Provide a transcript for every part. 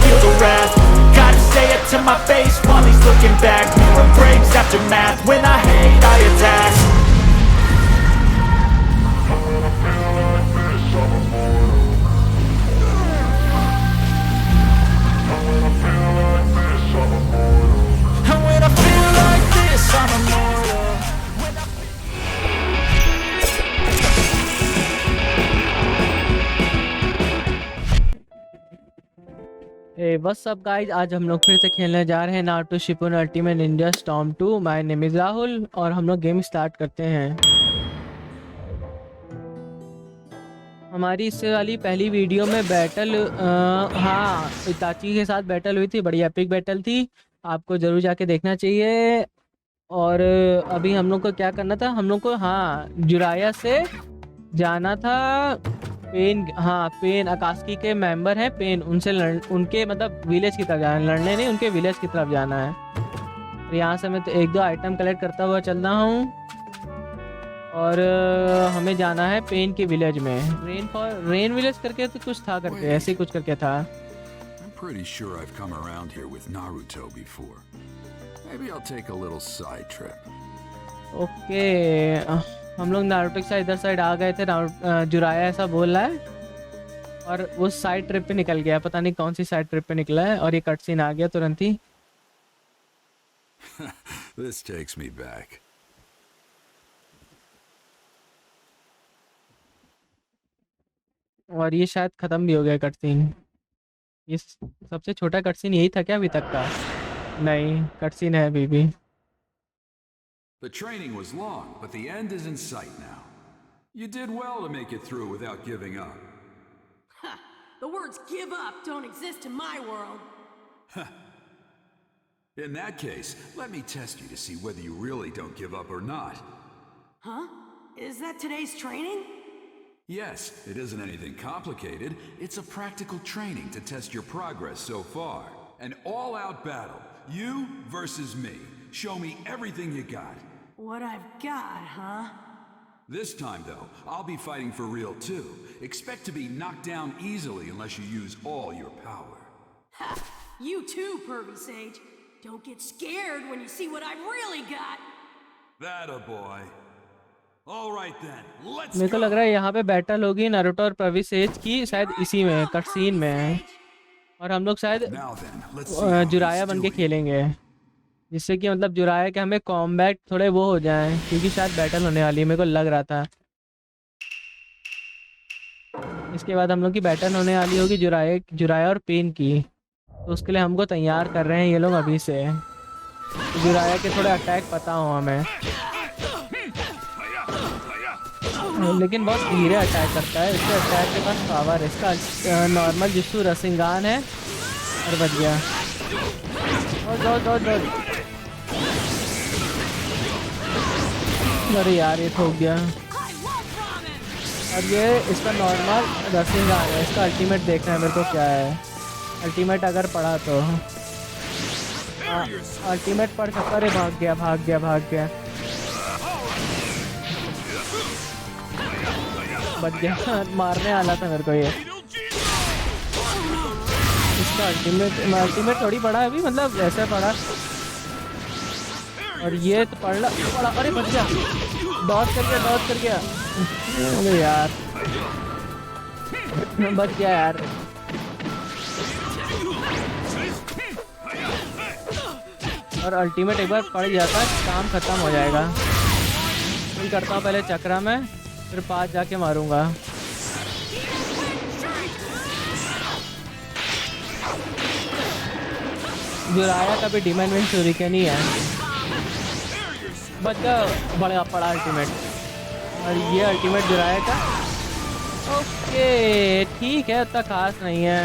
feel the wrath. Gotta say it to my face while he's looking back. Mirror breaks after math. When I hate, I attack. And when I feel like this, I'm immortal. What's up guys, आज हम लोग फिर से खेलने जा रहे हैं Naruto Shippuden ultimate Ninja storm 2। My name is Rahul और हम लोग गेम स्टार्ट करते हैं। हमारी इससे वाली पहली वीडियो में बैटल हाँ इताची के साथ बैटल हुई थी, बड़ी एपिक बैटल थी, आपको ज़रूर जाके देखना चाहिए। और अभी हम लोग को क्या करना था, हम लोग को हाँ जुराया से जाना था पेन। हाँ पेन अकात्सुकी के मेंबर हैं पेन, उनसे उनके मतलब विलेज की तरफ जाना है, लड़ने नहीं उनके विलेज की तरफ जाना है। तो यहाँ से मैं तो एक दो आइटम कलेक्ट करता हुआ चल रहा हूँ और हमें जाना है पेन के विलेज में। रेन विलेज करके तो कुछ था, करके ऐसे ही कुछ करके था। I'm pretty sure I've come around here with Naruto before. Maybe I'll take a little side trip. Okay हम लोग नारुतो के साथ इधर साइड आ गए थे। जुराया ऐसा बोल रहा है और वो साइड ट्रिप पे निकल गया, पता नहीं कौन सी साइड ट्रिप पे निकला है। और ये कट सीन आ गया तुरंत ही। This takes me back. और ये शायद खत्म भी हो गया कट सीन। ये सबसे छोटा कट सीन यही था क्या अभी तक का? नहीं, कट सीन है अभी भी। The training was long, but the end is in sight now. You did well to make it through without giving up. Ha! The words give up don't exist in my world. In that case, let me test you to see whether you really don't give up or not. Huh? Is that today's training? Yes, it isn't anything complicated. It's a practical training to test your progress so far. An all-out battle. You versus me. Show me everything you got. What I've got, huh? This time, though, I'll be fighting for real, too. Expect to be knocked down easily unless you use all your power. Ha! You too, pervy sage. Don't get scared when you see what I've really got. That a boy. All right then, let's मेरे को लग रहा है यहाँ पे battle होगी Naruto और Pravi says की, शायद इसी में कट सीन में। और हम लोग शायद जुराया बन के खेलेंगे, जिससे कि मतलब जुराया के हमें कॉम्बैट थोड़े वो हो जाएं, क्योंकि शायद बैटल होने वाली है, मेरे को लग रहा था। इसके बाद हम लोग की बैटल होने वाली होगी जुराया और पेन की, तो उसके लिए हमको तैयार कर रहे हैं ये लोग अभी से। जुराया के थोड़े अटैक पता हो हमें, लेकिन बहुत धीरे अटैक करता है। इसके अटैक के पास पावर है, इसका नॉर्मल जिसू रसिंगान है और बच गया। और अरे यार ये ठोक गया। और ये इसका नॉर्मल रसिंगान है, इसका अल्टीमेट देखना है मेरे को क्या है। अल्टीमेट अगर पढ़ा तो अल्टीमेट पढ़ सकता। अरे भाग गया बच गया। मारने वाला था मेरे को ये। इसका अल्टीमेट थोड़ी पड़ा अभी, मतलब वैसे पड़ा। और ये तो पड़ा। अरे बच गया, डॉज कर गया। अरे यार बच गया यार। और अल्टीमेट एक बार पड़ जाता काम खत्म हो जाएगा। मैं करता हूँ पहले चक्रा में, फिर पास जाके मारूंगा। जुराया का भी डिमांड में चोरी के नहीं है, बच गया। बड़ा पड़ा अल्टीमेट। और ये अल्टीमेट जुराया का। ओके ठीक है, उतना खास नहीं है।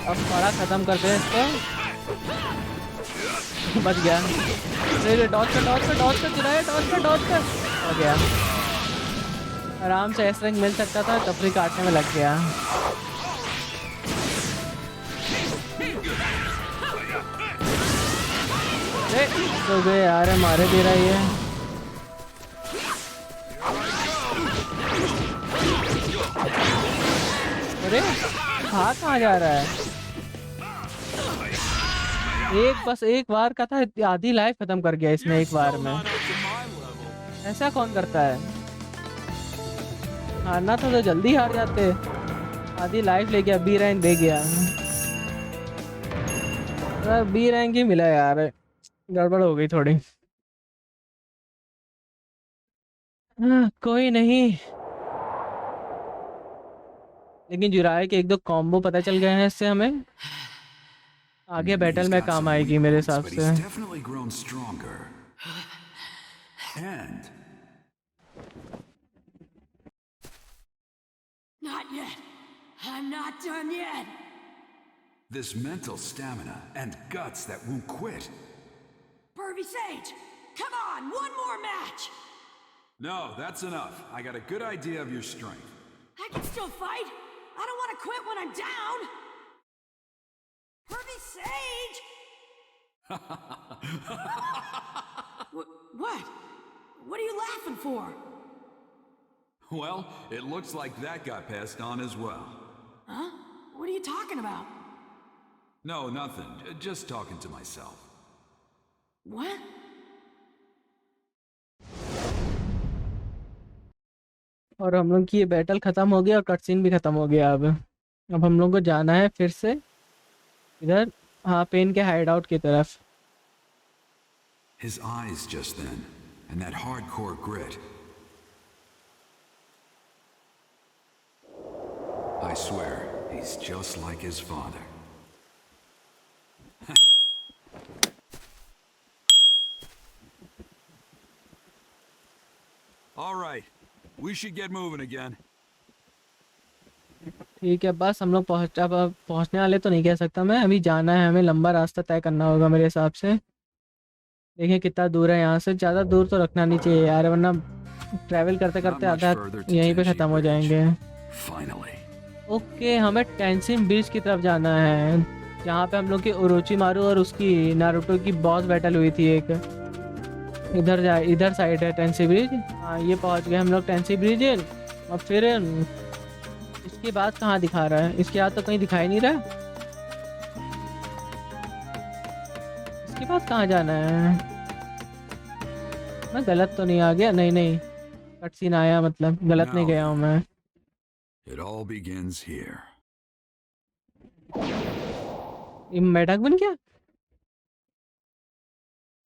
अब बड़ा खत्म करते हैं इसको। बच गया। डॉज कर जुराया, डॉज कर। हो गया, आराम से एस रैंक मिल सकता था, टपरी काटने में लग गया। तो गए यार, मारे दे रहा है ये। अरे भाग कहाँ जा रहा है? बस एक बार का था, आधी लाइफ खत्म कर गया इसने एक बार में। ऐसा कौन करता है? हारना तो जल्दी हार जाते। आधी लाइफ ले गया, बी रैंक दे गया। बी रैंक ही मिला यार, गड़बड़ हो गई थोड़ी। कोई नहीं, लेकिन जुराय के एक दो कॉम्बो पता चल गए हैं इससे, हमें आगे बैटल में काम आएगी मेरे हिसाब से। Not yet. I'm not done yet. This mental stamina and guts that won't quit. Pervy Sage, come on, one more match. No, that's enough. I got a good idea of your strength. I can still fight. I don't want to quit when I'm down. Pervy Sage! What? What are you laughing for? Well, it looks like that got passed on as well. Huh? What are you talking about? No, nothing. Just talking to myself. What? और हम लोग की ये battle खत्म हो गया और cutscene भी खत्म हो गया। अब हम लोग को जाना है फिर से इधर, हाँ, पेन के हाइड आउट की तरफ। His eyes just then, and that hardcore grit. I swear, he's just like his father. All right, we should get moving again. ठीक है, बस हम लोग पहुंचने वाले तो नहीं कह सकता मैं, अभी जाना है, हमें लंबा रास्ता तय करना होगा मेरे हिसाब से। देखिए कितना दूर है यहाँ से, ज़्यादा दूर तो रखना नहीं चाहिए यार, वरना ट्रैवल करते करते आधा यहीं पे ख़त्म हो जाएंगे। ओके, हमें टेंसिन ब्रिज की तरफ जाना है, जहाँ पे हम लोग की ओरोचिमारू और उसकी नारुतो की बॉस बैटल हुई थी एक। इधर साइड है टेंसी ब्रिज। हाँ, ये पहुँच गए हम लोग टेंसी ब्रिज। और फिर इसके बाद कहाँ दिखा रहा है? इसके बाद तो कहीं दिखाई नहीं रहा। इसके बाद कहाँ जाना है? मैं गलत तो नहीं आ गया? नहीं, कट सीन आया, मतलब गलत नहीं गया हूँ मैं। It all begins here. ये मेढक बन गया?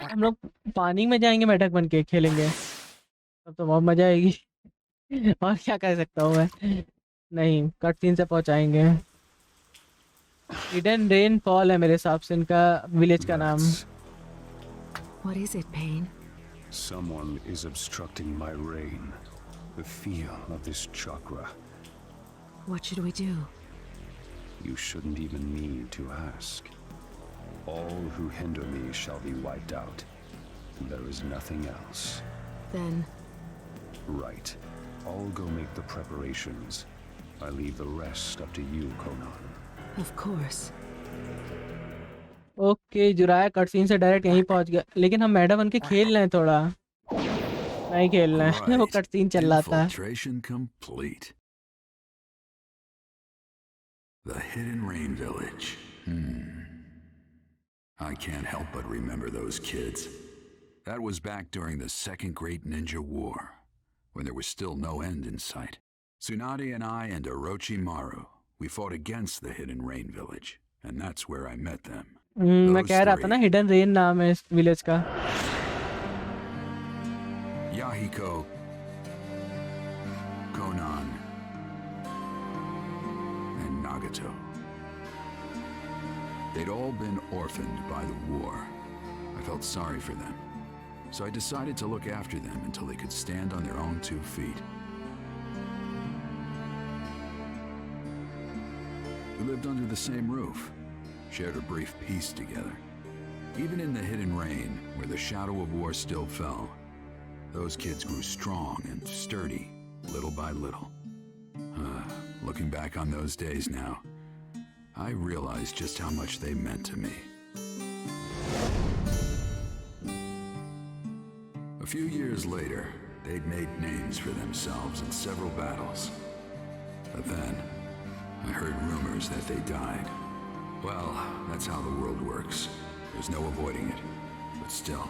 हम लोग पानी में जाएंगे, मेढक बन के खेलेंगे, तब तो बहुत मजा आएगी। और क्या कर सकता हूँ मैं? नहीं, कट सीन से पहुंचाएंगे। हिडन रेन फॉल है मेरे हिसाब से इनका विलेज का नाम। What is it, Pain? Someone is obstructing my rain. The feel of this chakra. What should we do? You shouldn't even need to ask. All who hinder me shall be wiped out. There is nothing else. Then, Right. I'll go make the preparations. I leave the rest up to you, Conan. of course. Okay, जुराया cut scene से direct यहीं पहुंच गया, लेकिन हम madam बन के खेल रहे हैं थोड़ा। नहीं खेलना है, वो कट सीन चल रहा था। Infiltration complete. The Hidden Rain Village. I can't help but remember those kids. That was back during the Second Great Ninja War, when there was still no end in sight. Tsunade and I and Orochimaru, we fought against the Hidden Rain Village, and that's where I met them. मैं कह रहा था ना, hidden rain नाम है इस village का। Yahiko, Konan, and Nagato. They'd all been orphaned by the war. I felt sorry for them, so I decided to look after them until they could stand on their own 2 feet. We lived under the same roof, shared a brief peace together. Even in the hidden rain, where the shadow of war still fell, those kids grew strong and sturdy, little by little. Looking back on those days now, I realize just how much they meant to me. A few years later, they'd made names for themselves in several battles. But then, I heard rumors that they died. Well, that's how the world works. There's no avoiding it. But still,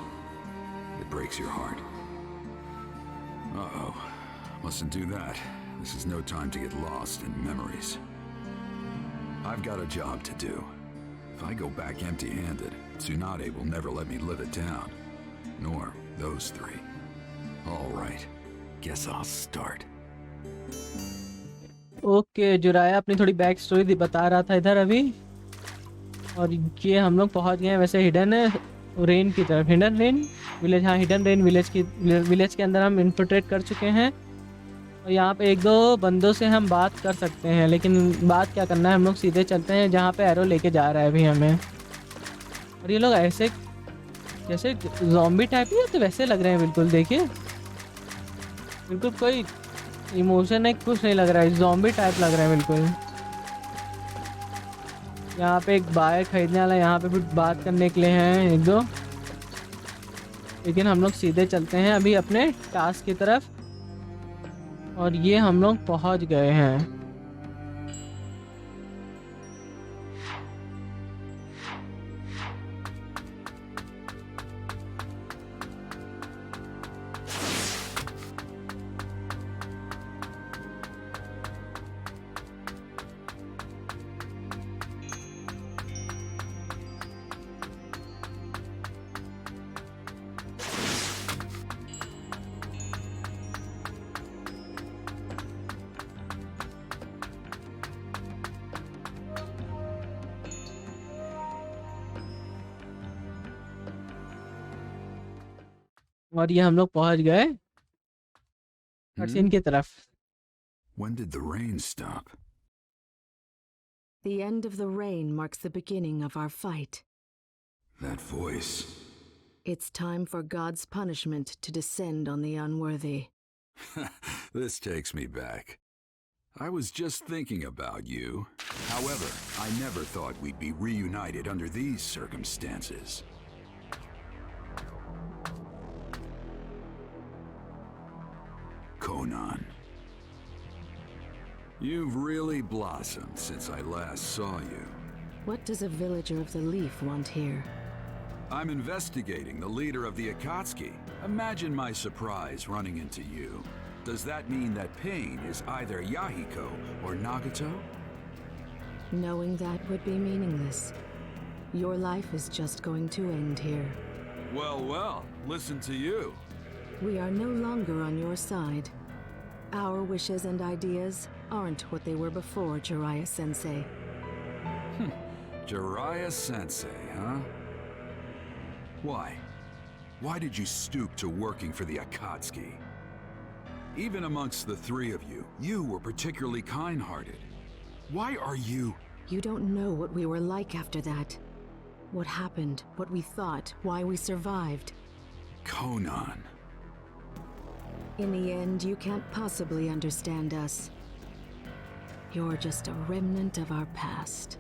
it breaks your heart. Uh-oh. Mustn't do that. This is no time to get lost in memories. I've got a job to do. If I go back empty-handed, Tsunade will never let me live it down. Nor those three. All right. Guess I'll start. Okay जुराया अपनी थोड़ी back story बता रहा था इधर अभी, और ये हम लोग पहुंच गए हैं वैसे हिडन रेन की तरफ। हिडन रेन विलेज, हाँ हिडन रेन विलेज के अंदर हम इन्फिल्ट्रेट कर चुके हैं। और यहाँ पे एक दो बंदों से हम बात कर सकते हैं, लेकिन बात क्या करना है, हम लोग सीधे चलते हैं जहाँ पे एरो लेके जा रहा है अभी हमें। और ये लोग ऐसे जैसे ज़ॉम्बी टाइप ही तो वैसे लग रहे हैं बिल्कुल, देखिए बिल्कुल कोई इमोशन है कुछ नहीं लग रहा है, ज़ॉम्बी टाइप लग रहा है बिल्कुल। यहाँ पे एक बाय खरीदने वाला यहाँ पे भी बात करने के लिए हैं एक दो, लेकिन हम लोग सीधे चलते हैं अभी अपने टास्क की तरफ। और ये हम लोग पहुँच गए हैं। और ये हम लोग पहुंच गए कटसीन की तरफ। When did the rain stop? The end of the rain marks the beginning of our fight. That voice. It's time for God's punishment to descend on the unworthy. This takes me back. I was just thinking about you. However, I never thought we'd be reunited under these circumstances. Conan. You've really blossomed since I last saw you. What does a villager of the Leaf want here? I'm investigating the leader of the Akatsuki. Imagine my surprise running into you. Does that mean that Pain is either Yahiko or Nagato? Knowing that would be meaningless. Your life is just going to end here. Well, listen to you. We are no longer on your side. Our wishes and ideas aren't what they were before, Jiraiya-sensei. Jiraiya-sensei, huh? Why? Why did you stoop to working for the Akatsuki? Even amongst the three of you, you were particularly kind-hearted. Why are you... You don't know what we were like after that. What happened, what we thought, why we survived. Conan. In the end, you can't possibly understand us. You're just a remnant of our past.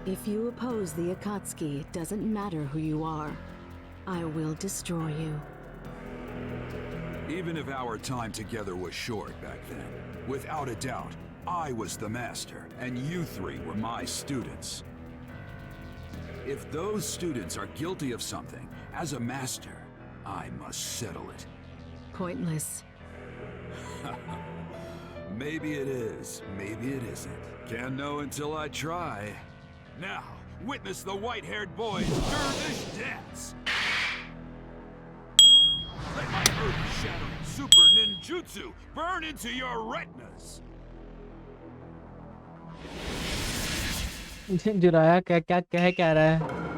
If you oppose the Akatsuki, it doesn't matter who you are. I will destroy you. Even if our time together was short back then, without a doubt, I was the master, and you three were my students. If those students are guilty of something, as a master, I must settle it. Pointless. Maybe it is, maybe it isn't. Can't know until I try. Now, witness the white-haired boy's dervish dance! Let my earth-shattering super ninjutsu burn into your retinas! जुराया क्या रहा है।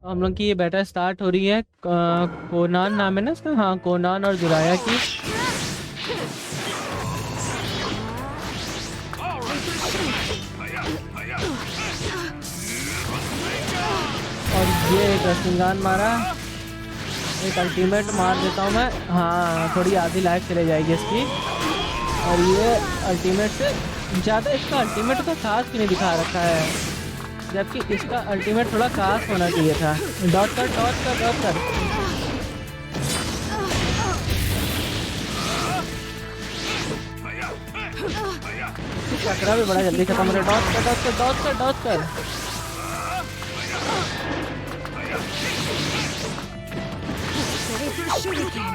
हम लोग की ये battle start हो रही है। कोनान नाम है ना इसका, हाँ कोनान और जुराया की। और ये एक रसिंगान मारा, एक अल्टीमेट मार देता हूँ मैं। हाँ थोड़ी आधी लाइफ चले जाएगी इसकी। और ये अल्टीमेट से ज़्यादा इसका अल्टीमेट तो खास भी नहीं दिखा रखा है, जबकि इसका अल्टीमेट थोड़ा खास होना चाहिए था। डॉट कर। चक्रा भी बड़ा जल्दी खत्म हो रहा है। डॉज कर डॉज कर डॉज कर डॉज कर। Ready for a shuriken.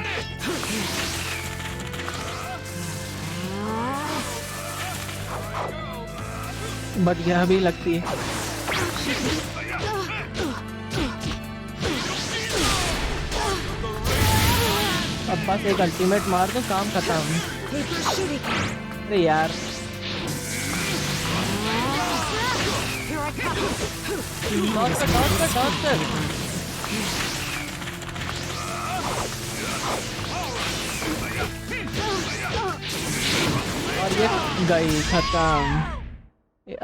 But यह भी लगती है। अब बस एक अल्टीमेट मार दो, काम खत्म। अरे यार डॉज कर डॉज कर डॉज कर। और ये गई खत्म।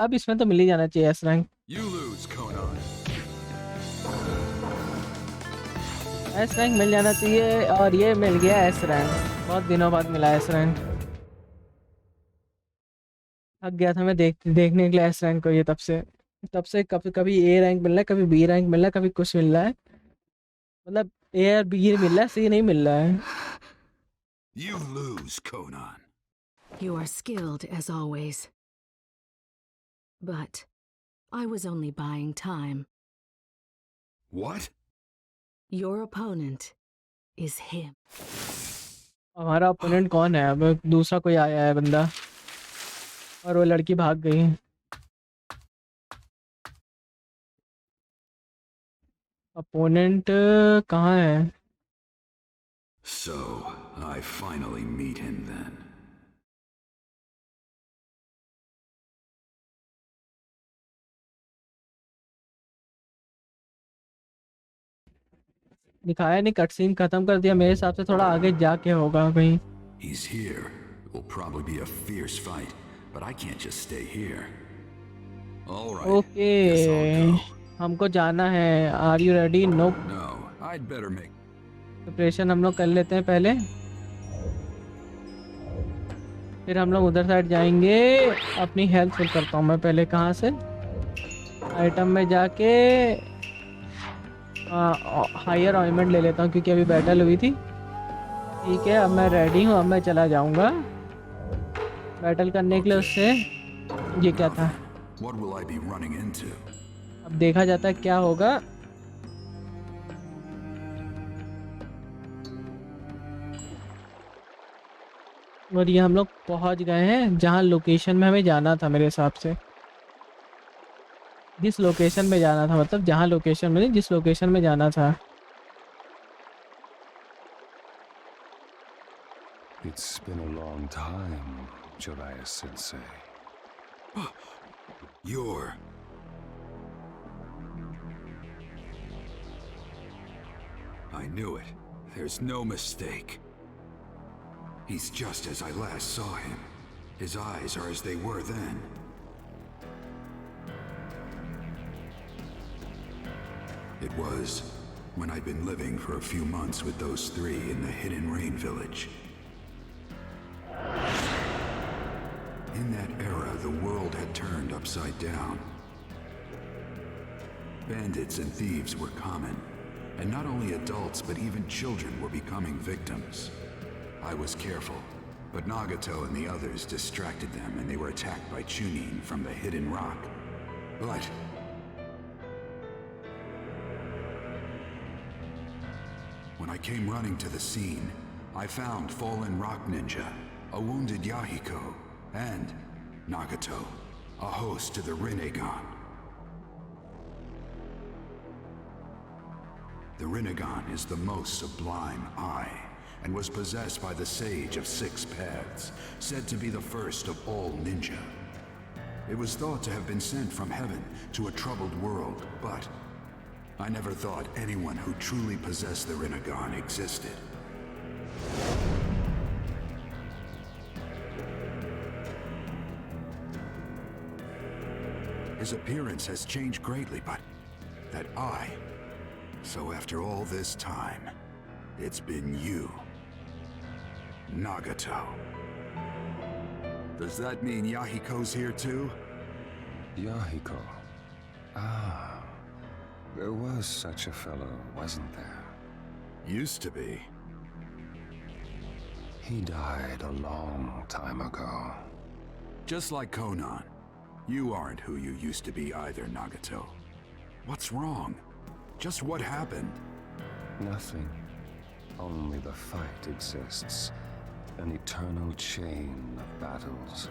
अब इसमें तो मिल ही जाना चाहिए S rank. You lose, Conan. S rank मिल जाना चाहिए और ये मिल गया एस रैंक। बहुत दिनों बाद मिला एस रैंक। थक गया था मैं देखने के लिए एस रैंक को। ये तब से कभी कभी ए रैंक मिल रहा है, कभी बी रैंक मिल रहा है, कभी कुछ मिल रहा है। मतलब ए और बी मिल रहा है, सी नहीं मिल रहा है। You lose, Conan. You are skilled as always. But I was only buying time. What? Your opponent is him. हमारा ओपोनेंट कौन है? अब दूसरा कोई आया है बंदा और वो लड़की भाग गई। ओपोनेंट कहाँ है? So, I finally meet him then. दिखाया नहीं, कट सीन खत्म कर दिया। मेरे हिसाब से थोड़ा आगे जाके होगा कहीं। He's here. It will probably be a fierce fight, but I can't just stay here. All right. Okay Guess I'll go. हमको जाना है। Are you ready? No No, I'd better make. Preparation हम लोग कर लेते हैं पहले, फिर हम लोग उधर साइड जाएंगे। अपनी हेल्थ फुल करता हूँ मैं पहले। कहाँ से? आइटम में जाके हायर ऑइंटमेंट ले लेता हूँ क्योंकि अभी बैटल हुई थी। ठीक है, अब मैं रेडी हूँ। अब मैं चला जाऊँगा बैटल करने के लिए उससे। ये क्या था? What will I be running into? अब देखा जाता है क्या होगा। और ये हम लोग पहुंच गए हैं जहाँ लोकेशन में हमें जाना था मेरे हिसाब से। जिस लोकेशन में जाना था, मतलब जहाँ लोकेशन में नहीं, जिस लोकेशन में जाना था। It's been a long time, Jiraya Sensei. You're... I knew it. There's no mistake. He's just as I last saw him. His eyes are as they were then. It was when I'd been living for a few months with those three in the Hidden Rain village. In that era, the world had turned upside down. Bandits and thieves were common, and not only adults but even children were becoming victims. I was careful, but Nagato and the others distracted them and they were attacked by Chunin from the Hidden Rock. But... when I came running to the scene, I found fallen rock ninja, a wounded Yahiko, and Nagato, a host to the Rinnegan. The Rinnegan is the most sublime eye, and was possessed by the Sage of Six Paths, said to be the first of all ninja. It was thought to have been sent from heaven to a troubled world, but I never thought anyone who truly possessed the Rinnegan existed. His appearance has changed greatly, but that eye... So after all this time, it's been you, Nagato. Does that mean Yahiko's here too? Yahiko. Ah, there was such a fellow, wasn't there? Used to be. He died a long time ago. Just like Conan, you aren't who you used to be either, Nagato. What's wrong? Just what happened? Nothing. Only the fight exists. An eternal chain of battles.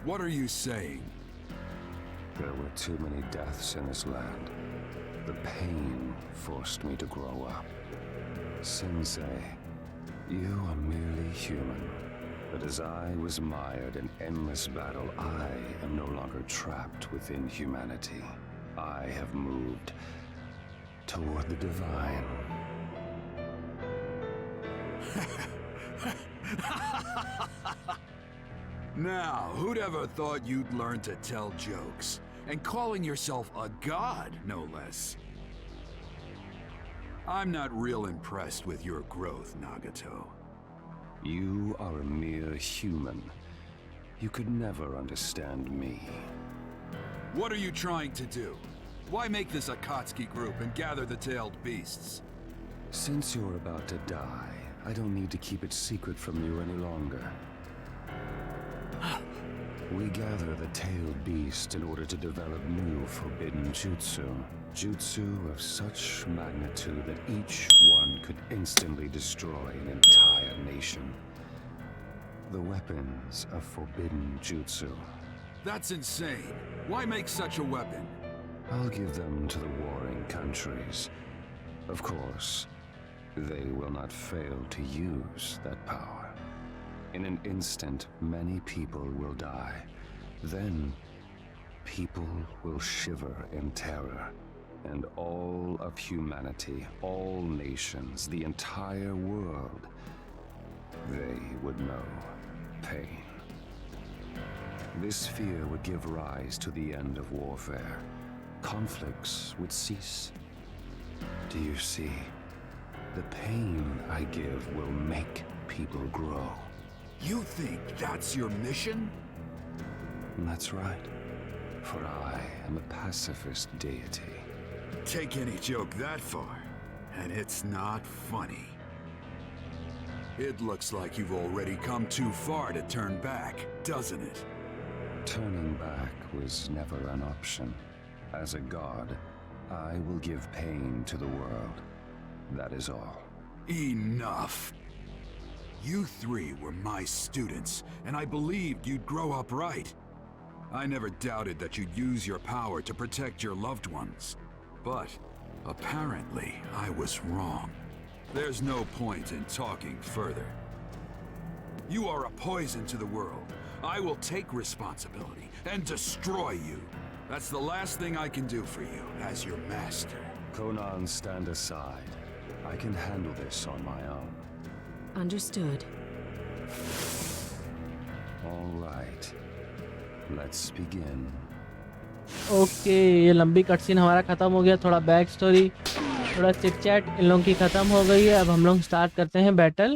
What are you saying? There were too many deaths in this land. The pain forced me to grow up. Sensei, you are merely human. But as I was mired in endless battle, I am no longer trapped within humanity. I have moved toward the divine. Now, who'd ever thought you'd learn to tell jokes? And calling yourself a god, no less. I'm not real impressed with your growth, Nagato. You are a mere human. You could never understand me. What are you trying to do? Why make this Akatsuki group and gather the tailed beasts? Since you're about to die, I don't need to keep it secret from you any longer. We gather the tailed beast in order to develop new forbidden jutsu. Jutsu of such magnitude that each one could instantly destroy an entire nation. The weapons of forbidden jutsu. That's insane. Why make such a weapon? I'll give them to the warring countries. Of course, they will not fail to use that power. In an instant, many people will die. Then, people will shiver in terror. And all of humanity, all nations, the entire world, they would know pain. This fear would give rise to the end of warfare. Conflicts would cease. Do you see? The pain I give will make people grow. You think that's your mission? That's right. For I am a pacifist deity. Take any joke that far, and it's not funny. It looks like you've already come too far to turn back, doesn't it? Turning back was never an option. As a god, I will give pain to the world. That is all. Enough! You three were my students, and I believed you'd grow up right. I never doubted that you'd use your power to protect your loved ones. But apparently, I was wrong. There's no point in talking further. You are a poison to the world. I will take responsibility and destroy you. That's the last thing I can do for you as your master. Conan, stand aside. I can handle this on my own. Understood. All right. Let's begin. Okay ये लंबी cutscene हमारा ख़त्म हो गया। थोड़ा back story, थोड़ा chit chat इन लोगों की ख़त्म हो गई है। अब हम लोग स्टार्ट करते हैं बैटल।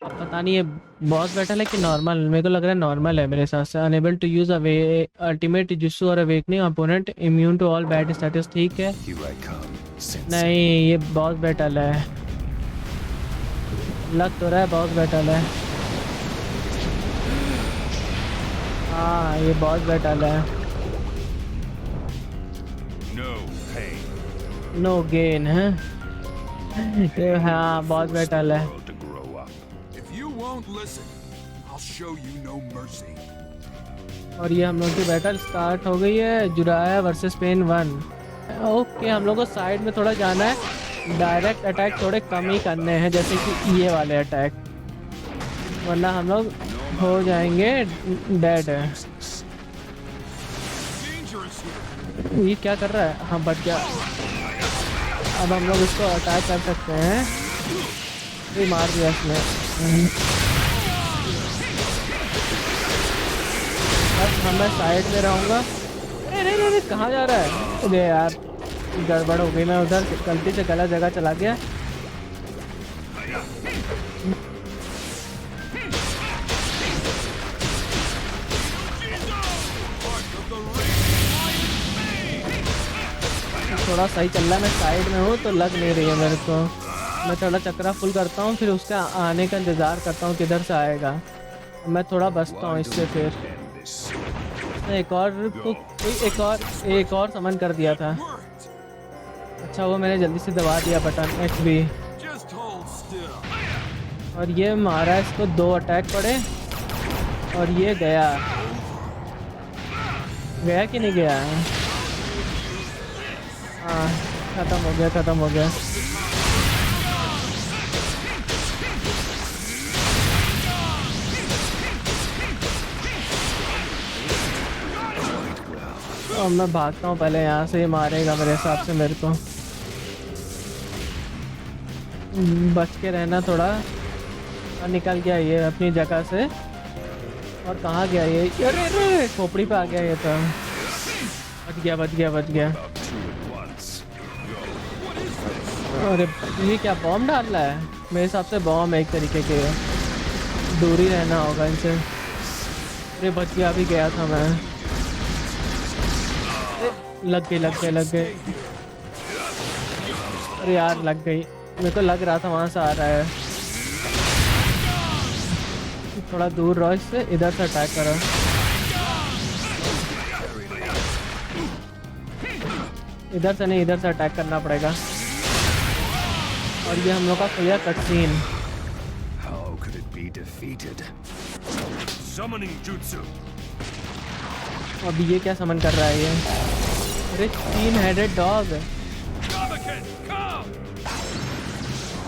अब पता नहीं ये बॉस बैटल है कि नॉर्मल, मेरे को लग रहा है नॉर्मल है मेरे हिसाब से। अनेबल टू यूज़ अल्टीमेट जुस्सू और awakening opponent immune to all bad status. ठीक है, नहीं ये बॉस बैटल है, लग तो रहा है बॉस बैटल है। हाँ ये बॉस बैटल है। नो गेन है, हाँ बॉस बैटल है। और ये हम लोग की बैटल स्टार्ट हो गई है। जुराया वर्सेस पेन 1। ओके हम लोग को साइड में थोड़ा जाना है, डायरेक्ट अटैक थोड़े कम ही करने हैं, जैसे कि ये वाले अटैक, वरना हम लोग हो जाएंगे डेड। ये क्या कर रहा है? हाँ बच गया। अब हम लोग इसको अटैक कर सकते हैं। ये मार दिया इसने। बस मैं साइड में रहूँगा। अरे कहाँ जा रहा है? अरे यार गड़बड़ हो गई, मैं उधर गलती से गलत जगह चला गया। थोड़ा सही चल रहा है, मैं साइड में हूँ तो लग नहीं रही है मेरे को। मैं थोड़ा चक्रा फुल करता हूँ, फिर उसका आने का इंतज़ार करता हूँ किधर से आएगा। मैं थोड़ा बचता हूँ इससे फिर। एक और को कोई एक और समन कर दिया था। अच्छा वो मैंने जल्दी से दबा दिया बटन एक्स भी। और ये मारा, इसको 2 अटैक पड़े और ये गया कि नहीं गया? हाँ खत्म हो गया। और मैं भागता हूँ पहले, यहाँ से ही मारेगा मेरे हिसाब से मेरे को। बच के रहना थोड़ा। और निकल गया ये अपनी जगह से। और कहाँ गया ये? अरे खोपड़ी पे आ गया ये तो। बच गया। अरे ये क्या बॉम्ब डाल रहा है? मेरे हिसाब से बॉम्ब एक तरीके के, दूरी रहना होगा इनसे। अरे बच गया, अभी गया था मैं। लग गए। अरे यार लग गई, मेरे को लग रहा था वहां से आ रहा है। थोड़ा दूर रहो इससे, इधर से अटैक करो। इधर से नहीं, इधर से अटैक करना पड़ेगा। और ये हम लोग का क्लियर कट सीन। अब ये क्या समन कर रहा है ये? अरे 3 हेडेड डॉग,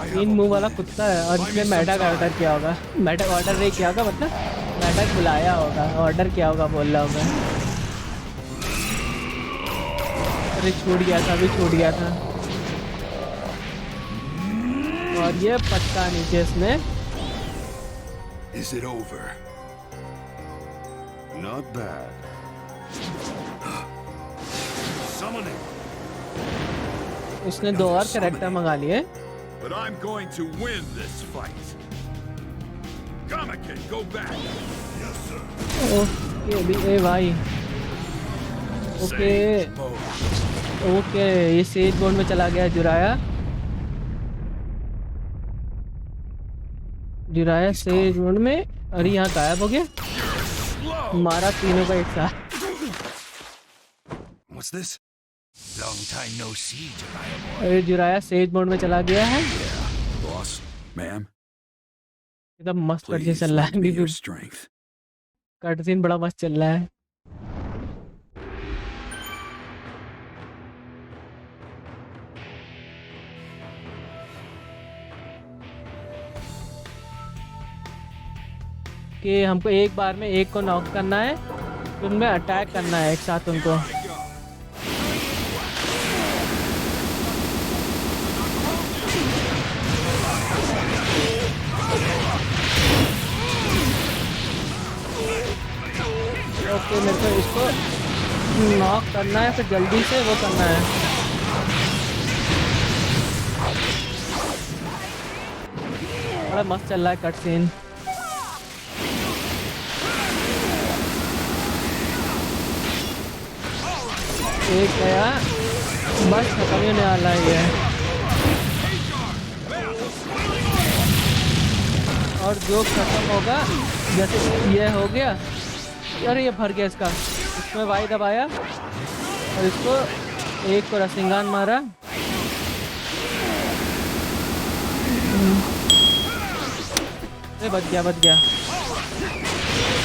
3 मुंह वाला कुत्ता है। और इसने मैडक ऑर्डर किया होगा। मैडक ऑर्डर नहीं किया होगा, मतलब मैडक बुलाया होगा, ऑर्डर किया होगा बोल रहा हूँ मैं। अरे छूट गया था। और ये पटका नीचे इसने। Is it over? Not bad. Summoning. उसने 2 और कैरेक्टर मंगा लिए। But I'm going to win this fight. Kamaki, go back. Yes, sir. Okay भाई। ओके ये सेज मोड में चला गया जुराया सेज मोड में। अरे यहाँ गायब हो गया, मारा तीनों का एक साथ। What's this? Long time no see, Jiraya boy. अरे जुराया सेज मोड में चला गया है। Boss, ma'am. एकदम मस्त कट Please चल रहा lend me है। your strength. कट सीन बड़ा मस्त चल रहा है। कि हमको एक बार में एक को नॉक करना है, तो उनमें अटैक करना है एक साथ उनको। ओके मेरे को इसको नॉक करना है, फिर जल्दी से वो करना है। बड़ा मस्त चल रहा है कट सीन। एक गया, बस खत्म ही होने वाला है ये। और जो खत्म होगा, जैसे ये हो गया। अरे ये भर गया इसका। इसमें वाई दबाया और इसको एक को रसिंगान मारा। बच गया।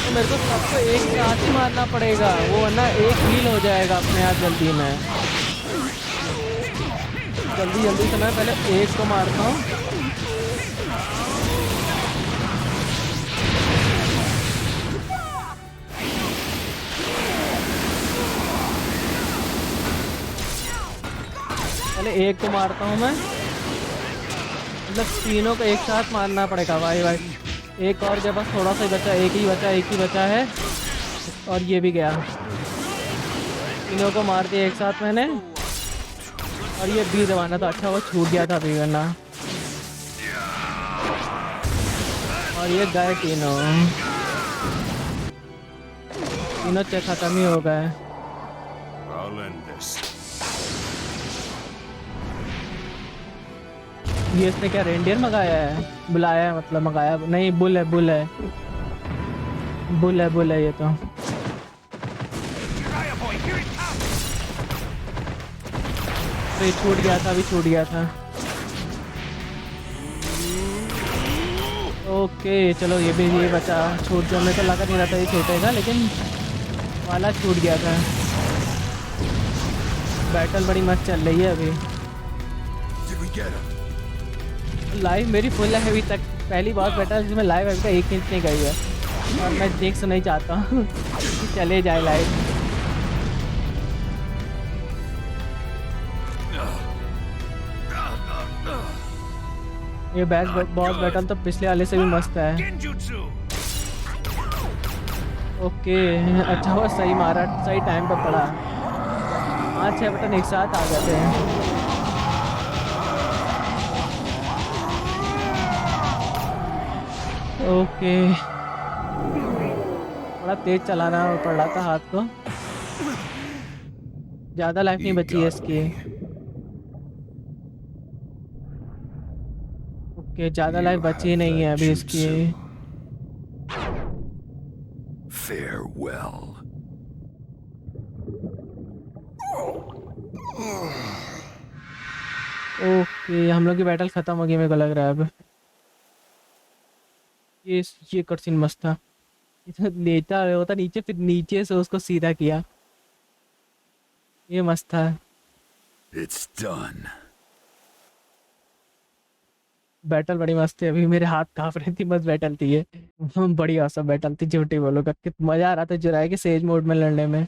तो मेरे को सबको एक साथ ही मारना पड़ेगा, वो वरना एक हील हो जाएगा अपने आप जल्दी में। जल्दी से मैं पहले एक को मारता हूँ। पहले एक को मारता हूँ मैं, मतलब तीनों को एक साथ मारना पड़ेगा। भाई एक और के पास थोड़ा सा ही बचा, एक ही बचा है। और ये भी गया। तीनों को मार दिया एक साथ मैंने। और ये बी दबाना था, अच्छा वो छूट गया था बी करना। और ये गए तीनों खत्म ही हो गए। ये इसने क्या रेंडियर मंगाया है? बुलाया है, मतलब मंगाया नहीं। बुल है ये तो। अरे छूट गया था, अभी छूट गया था। ओके चलो ये भी ये बचा, छूट गया। मेरे को लगा नहीं रहा था ये छूटेगा, लेकिन वाला छूट गया था। बैटल बड़ी मस्त चल रही है अभी। लाइव मेरी फुल है अभी तक, पहली बार बैटल जिसमें लाइव अभी तक 1 इंच नहीं गई है, और मैं देख सुन नहीं चाहता हूँ कि चले जाए लाइव। ये बॉस बैटल तो पिछले वाले से भी मस्त है। ओके अच्छा हुआ सही मारा, सही टाइम पे पड़ा। 5-6 बटन एक साथ आ जाते हैं। ओके थोड़ा तेज चलाना पड़ रहा था हाथ को। ज़्यादा लाइफ नहीं बची है इसकी। ओके ज़्यादा लाइफ बची नहीं है अभी इसकी। Farewell. ओके हम लोग की बैटल खत्म हो गई मेरे को लग रहा है अब। ये कटसीन मस्त था। इतना लेटा होता नीचे, फिर नीचे से उसको सीधा किया, ये मस्त था। It's done. बैटल बड़ी मस्त थी, अभी मेरे हाथ कांप रही थी, मस्त बैटल थी ये। बड़ी औसम बैटल थी, झूठी बोलूंगा। कितना मजा आ रहा था जुराई के सेज मोड में लड़ने में।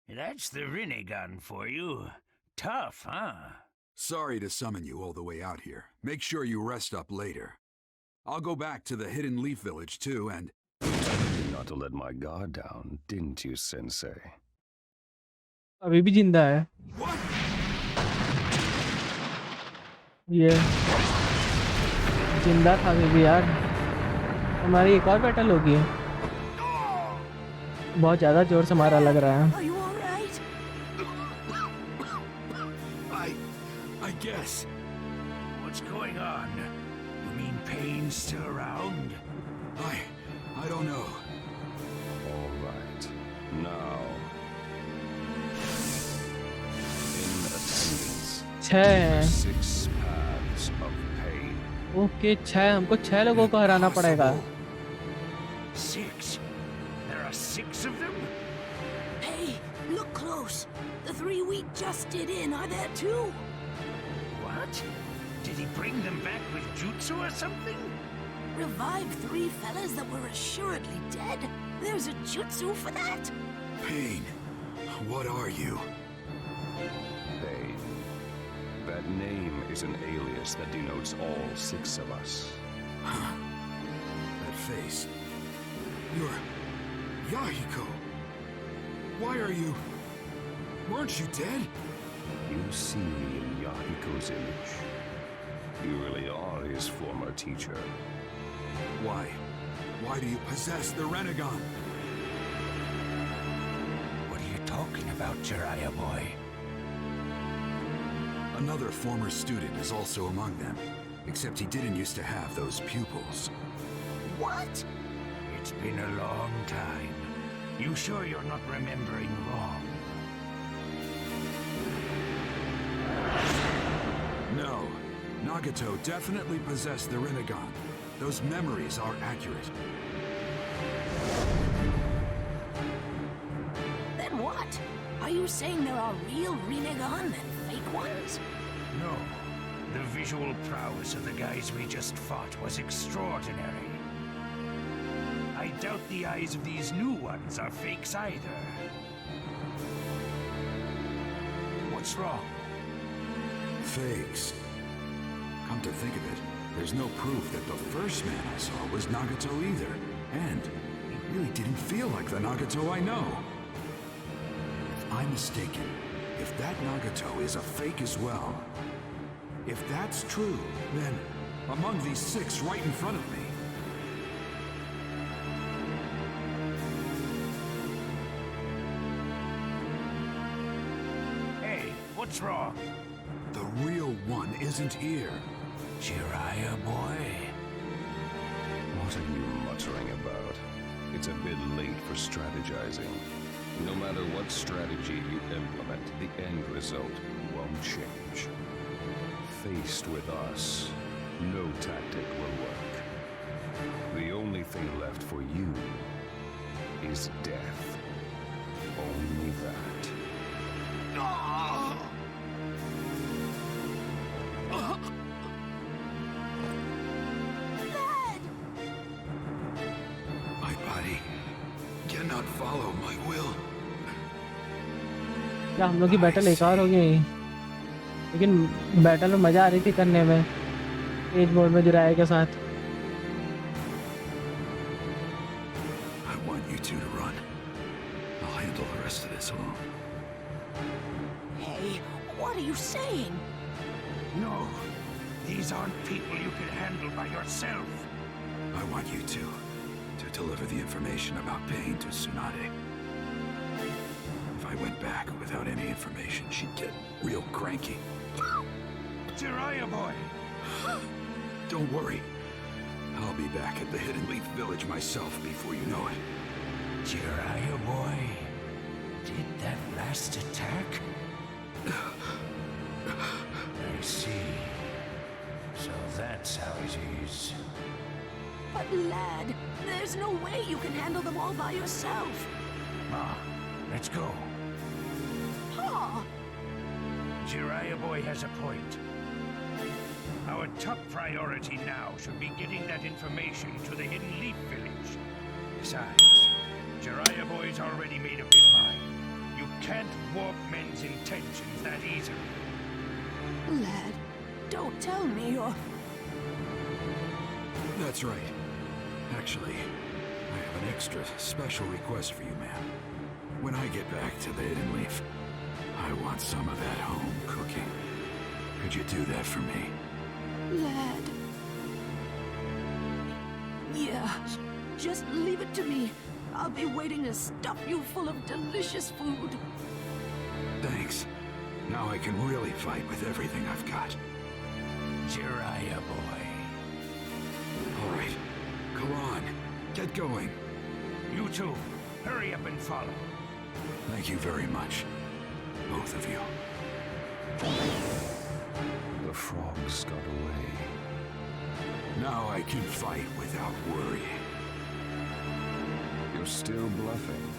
That's the Rinnegan for you. Tough, huh? Sorry to summon you all the way out here. Make sure you rest up later. I'll go back to the Hidden Leaf Village too, and... Not to let my guard down, didn't you, Sensei? अभी भी जिंदा है ये, जिंदा था अभी भी यार। हमारी एक और बैटल होगी। बहुत ज्यादा जोर से मारा लग रहा है। Are you all right? I guess. What's going on? You mean pain's still around? I don't know. All right. Now, in attendance, 6 6 paths of pain. Okay 6, हमको 6 लोगों को हराना पड़ेगा। 6? There are 6 of them? Hey, look close. The 3 we just did in are there too. What? Did he bring them back with jutsu or something? Revive 3 fellas that were assuredly dead? There's a jutsu for that? Pain. What are you? Pain. That name is an alias that denotes all 6 of us. That face. You're... Yahiko. Why are you... Weren't you dead? You see me in Yahiko's image. You really are his former teacher. Why? Why do you possess the Rinnegan? What are you talking about, Jiraya boy? Another former student is also among them. Except he didn't used to have those pupils. What? It's been a long time. You sure you're not remembering wrong? No. Nagato definitely possessed the Rinnegan. Those memories are accurate. Then what? Are you saying there are real Rinnegan and fake ones? No. The visual prowess of the guys we just fought was extraordinary. I doubt the eyes of these new ones are fakes either. What's wrong? Fakes. Come to think of it, there's no proof that the first man I saw was Nagato either. And he really didn't feel like the Nagato I know. If I'm mistaken, if that Nagato is a fake as well, if that's true, then among these 6 right in front of me, Hey, what's wrong? the real one isn't here. Jiraya boy? What are you muttering about? it's a bit late for strategizing. No matter what strategy you implement, the end result won't change. Faced with us, no tactic will work. The only thing left for you is death. Only that. My body cannot follow my will. क्या हम लोग की battle एक और हो गई, लेकिन battle में मजा आ रही थी करने में एज मोड में जिराया के साथ। I want you two to run. I'll handle the rest of this alone. Hey, what are you saying? No, these aren't people you can handle by yourself. I want you two to deliver the information about Pain to Tsunade. If I went back without any information, she'd get real cranky. Jiraya boy! Don't worry. I'll be back at the Hidden Leaf Village myself before you know it. Jiraya boy, did that last attack? I see. So that's how it is. But lad, there's no way you can handle them all by yourself. Ma, let's go. Pa! Jiraya boy has a point. Our top priority now should be getting that information to the Hidden Leaf Village. Besides, Jiraya boy's already made up his mind. You can't warp men's intentions that easily. Lad, don't tell me you're... That's right. Actually, I have an extra special request for you, ma'am. When I get back to the Hidden Leaf, I want some of that home cooking. Could you do that for me? Lad... Yeah, just leave it to me. I'll be waiting to stuff you full of delicious food. Thanks. Now I can really fight with everything I've got. Jiraya boy. All right. Come on. Get going. You two, hurry up and follow. Thank you very much. Both of you. The frogs got away. Now I can fight without worrying. You're still bluffing.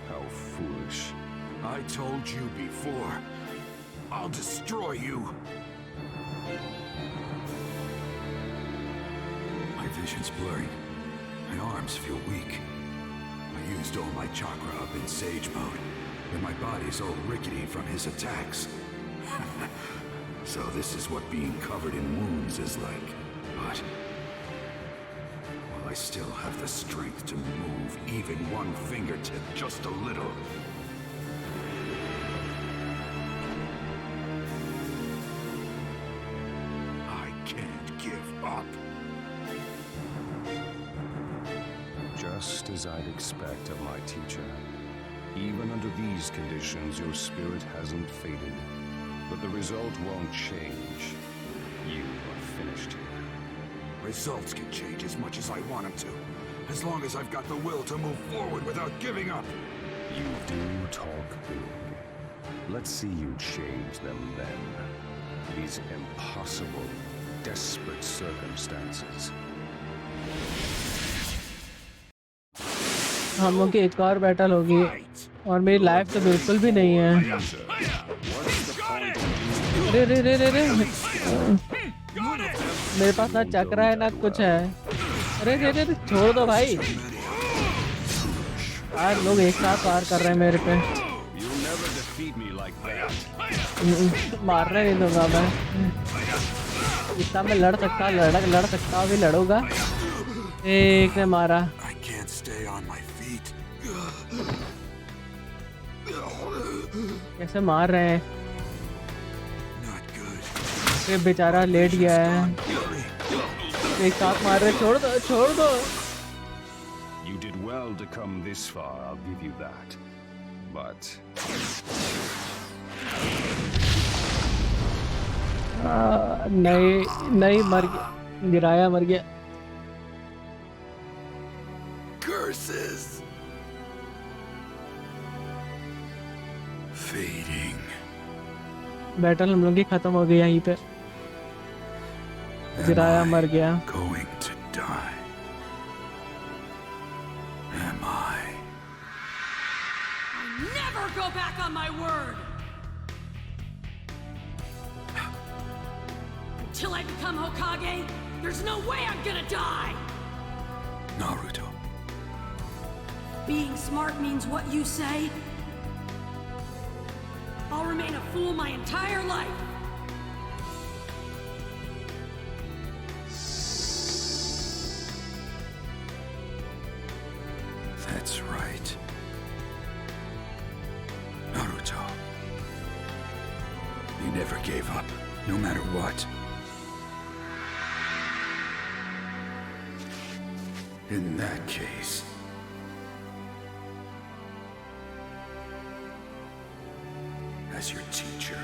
How foolish. I told you before. I'll destroy you. My vision's blurring. My arms feel weak. I used all my chakra up in Sage mode, and my body's all rickety from his attacks. So this is what being covered in wounds is like. But... well, I still have the strength to move even one fingertip just a little. I can't give up. Just as I'd expect of my teacher. Even under these conditions, your spirit hasn't faded. But the result won't change. You are finished here. Results can change as much as I want them to, as long as I've got the will to move forward without giving up. You do talk big. Let's see you change them then. These impossible, desperate circumstances. हम लोग की एक और battle होगी और मेरी life तो बिल्कुल भी नहीं है। रे रे रे रे रे मेरे पास ना चक्र है ना कुछ है। अरे रे रे छोड़ दो भाई। यार लोग एक साथ वार कर रहे हैं मेरे पे। मारने नहीं दूंगा मैं। इतना मैं लड़ सकता भी लड़ूंगा। एक ने मारा। कैसे मार रहे हैं? ये बेचारा लेट गया है। एक साथ मार रहे। छोड़ दो। You did well to come this far, I'll give you that. But नहीं मर गया। गिराया मर गया। Curses! बैटल हम लोग की खत्म हो गई यहीं पे। Am जिराया I मर गया। going to die? Am I? Never go back on my word! Until I become Hokage, there's no way I'm gonna die! Naruto. Being smart means what you say? I'll remain a fool my entire life! That's right. Naruto. You never gave up, no matter what. In that case... As your teacher...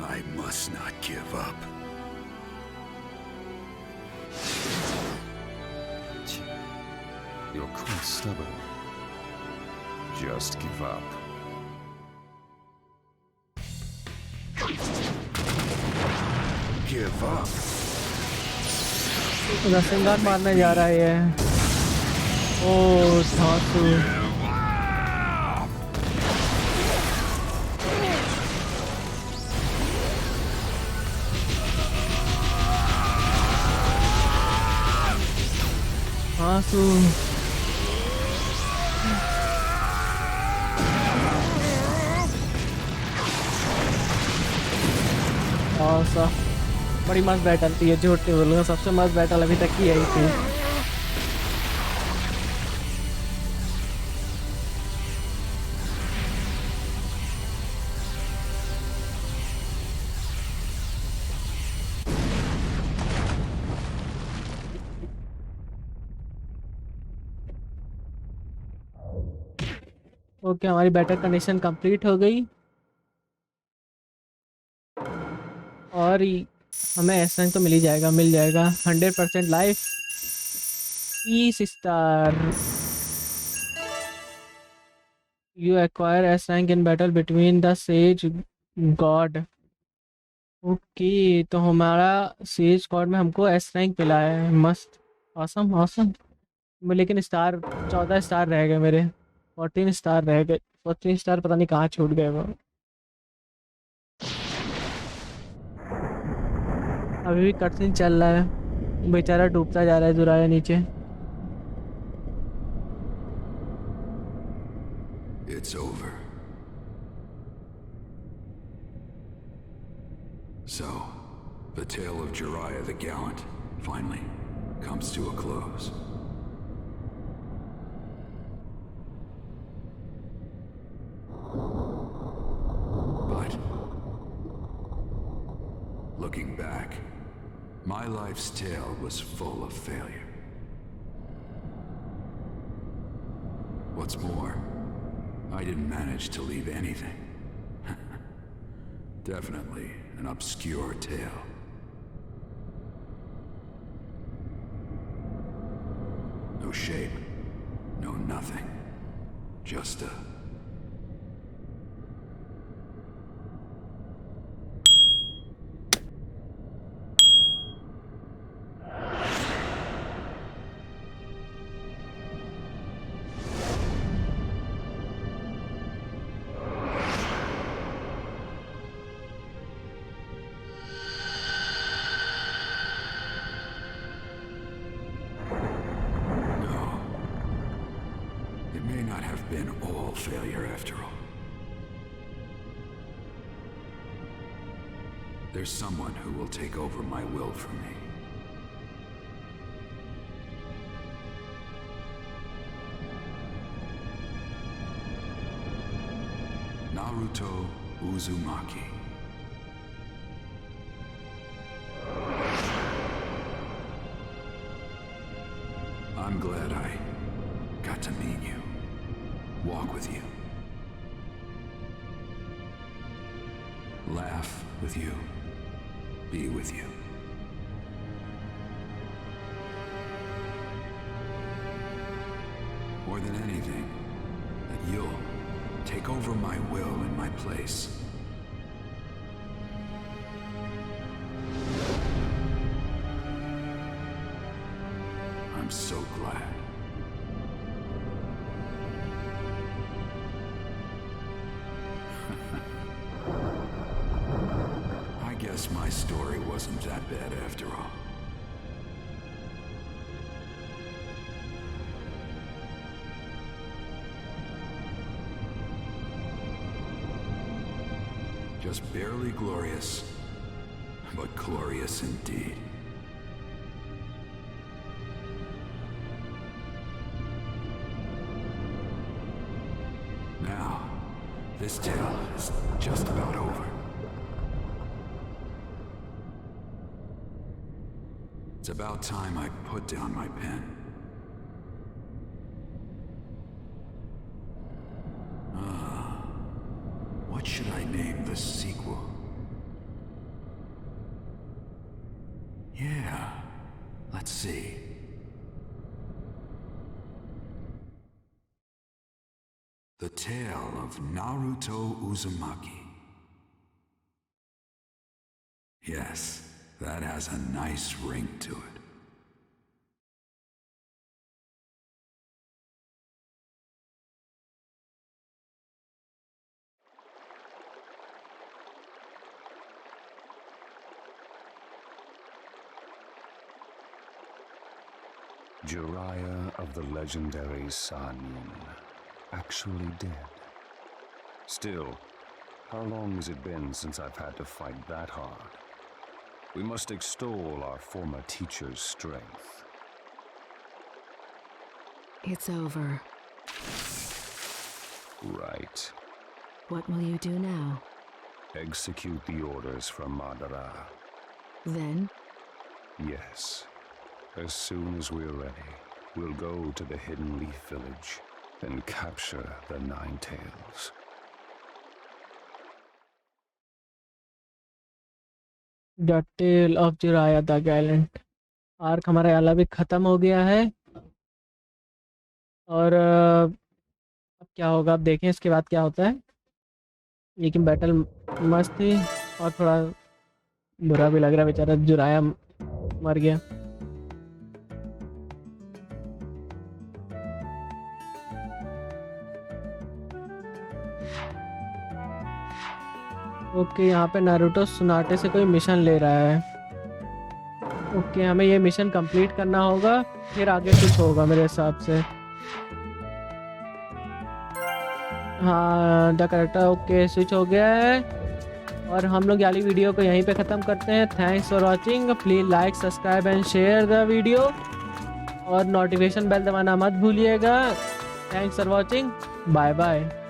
I must not give up. You're quite stubborn. Just give up. Give up? रसिंगार मारने जा रहा है ये। ओ धांसू। धांसू। सा बड़ी मस्त battle थी ये, झूठ नहीं बोलूँगा, सबसे मस्त बैटल अभी तक की यही थी। ओके, हमारी बैटल कंडीशन कंप्लीट हो गई और हमें एस रैंक तो मिल ही जाएगा, मिल जाएगा। 100% life, 30 star. You acquire S rank in battle between the sage God. Okay, तो हमारा सेज गॉड में हमको एस रैंक मिला है। मस्त, ऑसम ऑसम। लेकिन स्टार 14 स्टार रह गए मेरे, 14 स्टार रह गए। 14 स्टार पता नहीं कहाँ छूट गए वो। अभी भी कटसीन चल रहा है, बेचारा डूबता जा रहा है जुराया नीचे। It's over. So, the tale of Jiraya the Gallant finally comes to a close. But, looking back, my life's tale was full of failure. What's more, I didn't manage to leave anything. Definitely an obscure tale. No shape, no nothing. Just a... been all failure after all. There's someone who will take over my will for me. Naruto Uzumaki. I'm glad I got to meet you. Walk with you. Laugh with you. Be with you. take over my will in my place. I'm so glad. I guess my story wasn't that bad after all. Just barely glorious, but glorious indeed. Now, this tale is just about over. It's about time I put down my pen. What should I name the sequel? Yeah, let's see. The Tale of Naruto Uzumaki. Yes, that has a nice ring to it. Jiraya of the legendary Sannin, actually dead. Still, how long has it been since I've had to fight that hard? We must extol our former teacher's strength. It's over. Right. What will you do now? Execute the orders from Madara. Then? Yes. As soon as we're ready, we'll go to the Hidden Leaf Village and capture the Nine Tails. The tale of Jiraiya the gallant arc हमारा वाला भी ख़त्म हो गया है और अब क्या होगा, अब देखें इसके बाद क्या होता है। लेकिन बैटल मस्त थी और थोड़ा बुरा भी लग रहा है, बेचारा जिराया मर गया। ओके, यहाँ पे नारुतो सुनाटे से कोई मिशन ले रहा है। ओके, हमें ये मिशन कंप्लीट करना होगा, फिर आगे कुछ होगा मेरे हिसाब से। हाँ, द करेक्टर ओके स्विच हो गया है और हम लोग वाली वीडियो को यहीं पे ख़त्म करते हैं। Thanks for watching, please like subscribe and share the video और नोटिफिकेशन बेल दबाना मत भूलिएगा। Thanks for watching, bye bye.